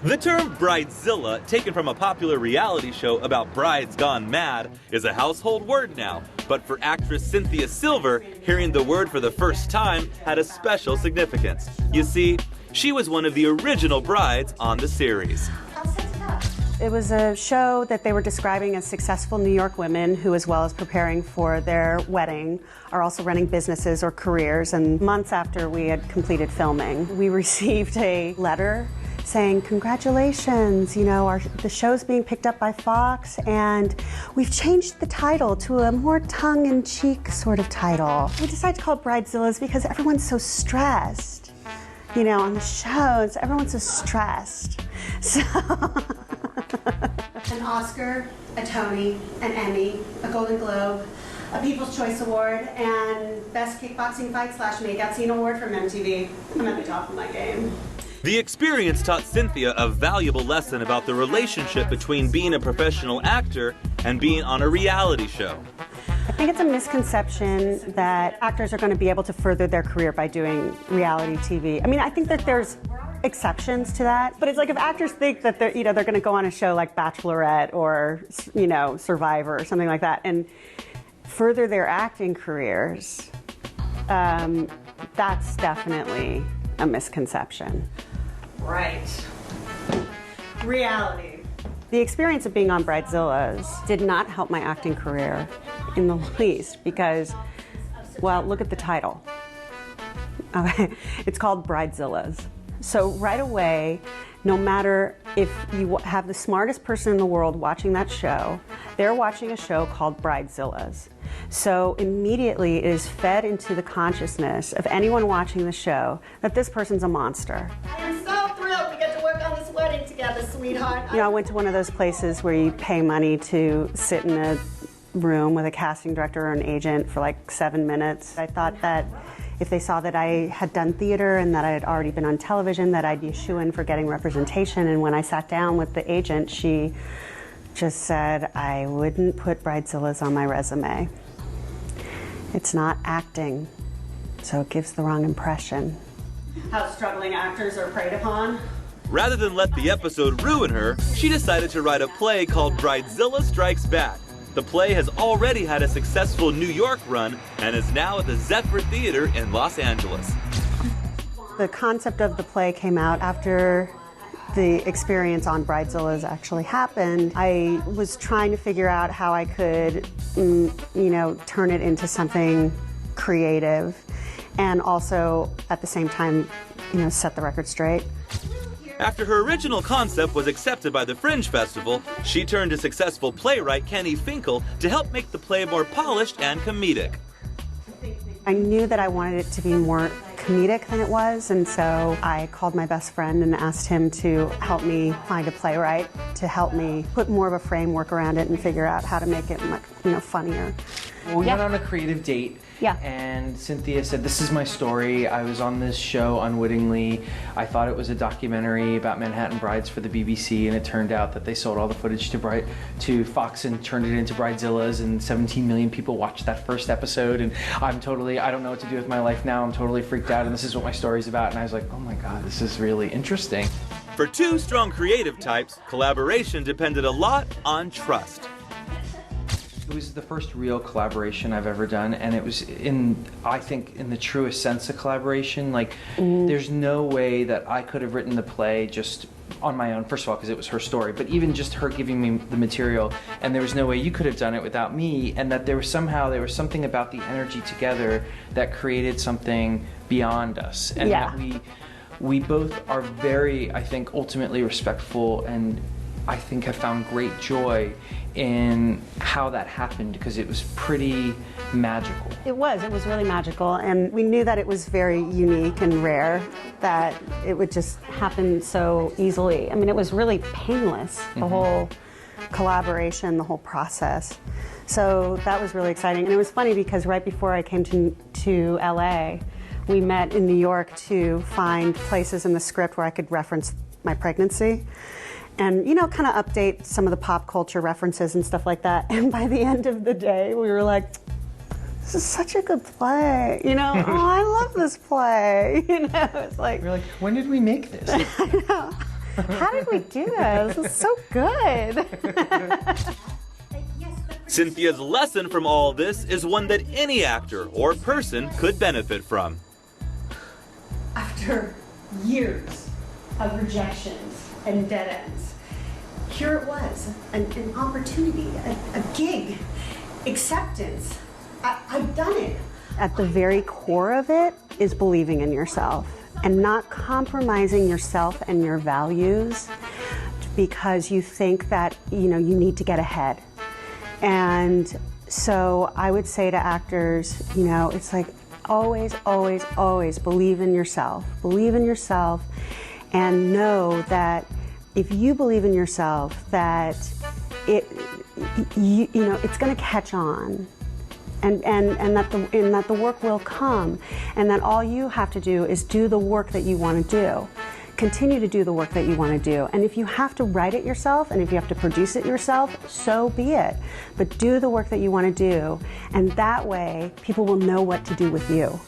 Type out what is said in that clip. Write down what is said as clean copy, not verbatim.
The term Bridezilla, taken from a popular reality show about brides gone mad, is a household word now. But for actress Cynthia Silver, hearing the word for the first time had a special significance. You see, she was one of the original brides on the series. It was a show that they were describing as successful New York women who, as well as preparing for their wedding, are also running businesses or careers. And months after we had completed filming, we received a letter saying, congratulations, you know, the show's being picked up by Fox, and we've changed the title to a more tongue-in-cheek sort of title. We decided to call it Bridezilla's because everyone's so stressed, you know, on the shows. Everyone's so stressed. So an Oscar, a Tony, an Emmy, a Golden Globe, a People's Choice Award, and Best Kickboxing Fight / Makeout Scene Award from MTV. I'm at the top of my game. The experience taught Cynthia a valuable lesson about the relationship between being a professional actor and being on a reality show. I think it's a misconception that actors are going to be able to further their career by doing reality TV. I mean, I think that there's exceptions to that, but it's like if actors think that they're going to go on a show like Bachelorette or, you know, Survivor or something like that and further their acting careers, that's definitely a misconception. Right. Reality. The experience of being on Bridezilla's did not help my acting career in the least because, well, look at the title. Okay. It's called Bridezilla's. So right away, no matter if you have the smartest person in the world watching that show, they're watching a show called Bridezilla's. So immediately it is fed into the consciousness of anyone watching the show that this person's a monster. I am so thrilled we get to work on this wedding together, sweetheart. You know, I went to one of those places where you pay money to sit in a room with a casting director or an agent for like 7 minutes. I thought that if they saw that I had done theater and that I had already been on television, that I'd be shoo-in for getting representation. And when I sat down with the agent, she just said, I wouldn't put Bridezilla's on my resume. It's not acting, so it gives the wrong impression. How struggling actors are preyed upon. Rather than let the episode ruin her, she decided to write a play called Bridezilla Strikes Back. The play has already had a successful New York run and is now at the Zephyr Theater in Los Angeles. The concept of the play came out after the experience on Bridezilla's actually happened. I was trying to figure out how I could, you know, turn it into something creative and also at the same time, you know, set the record straight. After her original concept was accepted by the Fringe Festival, she turned to successful playwright Kenny Finkel to help make the play more polished and comedic. I knew that I wanted it to be more comedic than it was, and so I called my best friend and asked him to help me find a playwright to help me put more of a framework around it and figure out how to make it much, you know, funnier. We went on a creative date. Yeah. And Cynthia said, this is my story. I was on this show unwittingly. I thought it was a documentary about Manhattan brides for the BBC, and it turned out that they sold all the footage to Fox and turned it into Bridezilla's, and 17 million people watched that first episode, and I don't know what to do with my life now. I'm totally freaked out, and this is what my story's about. And I was like, oh my God, this is really interesting. For two strong creative types, collaboration depended a lot on trust. It was the first real collaboration I've ever done, and it was I think, in the truest sense of collaboration. Like, there's no way that I could have written the play just on my own, first of all, because it was her story, but even just her giving me the material, and there was no way you could have done it without me, and that there was something about the energy together that created something beyond us, and yeah. that we both are very, I think, ultimately respectful, and I think have found great joy in how that happened, because it was pretty magical. It was really magical, and we knew that it was very unique and rare, that it would just happen so easily. I mean, it was really painless, the whole collaboration, the whole process. So that was really exciting, and it was funny because right before I came to LA, we met in New York to find places in the script where I could reference my pregnancy. And, you know, kind of update some of the pop culture references and stuff like that. And by the end of the day, we were like, this is such a good play. You know, oh, I love this play. You know, it's like. We're like, when did we make this? I know. How did we do this? This is so good. Cynthia's lesson from all this is one that any actor or person could benefit from. After years of rejections and dead ends, here it was, an opportunity, a gig, acceptance. I've done it. At the very core of it is believing in yourself and not compromising yourself and your values because you think that, you need to get ahead. And so I would say to actors, it's like always, always, always believe in yourself. Believe in yourself and know that if you believe in yourself, that it's going to catch on. And that the work will come, and that all you have to do is do the work that you want to do. Continue to do the work that you want to do. And if you have to write it yourself, and if you have to produce it yourself, so be it. But do the work that you want to do, and that way people will know what to do with you.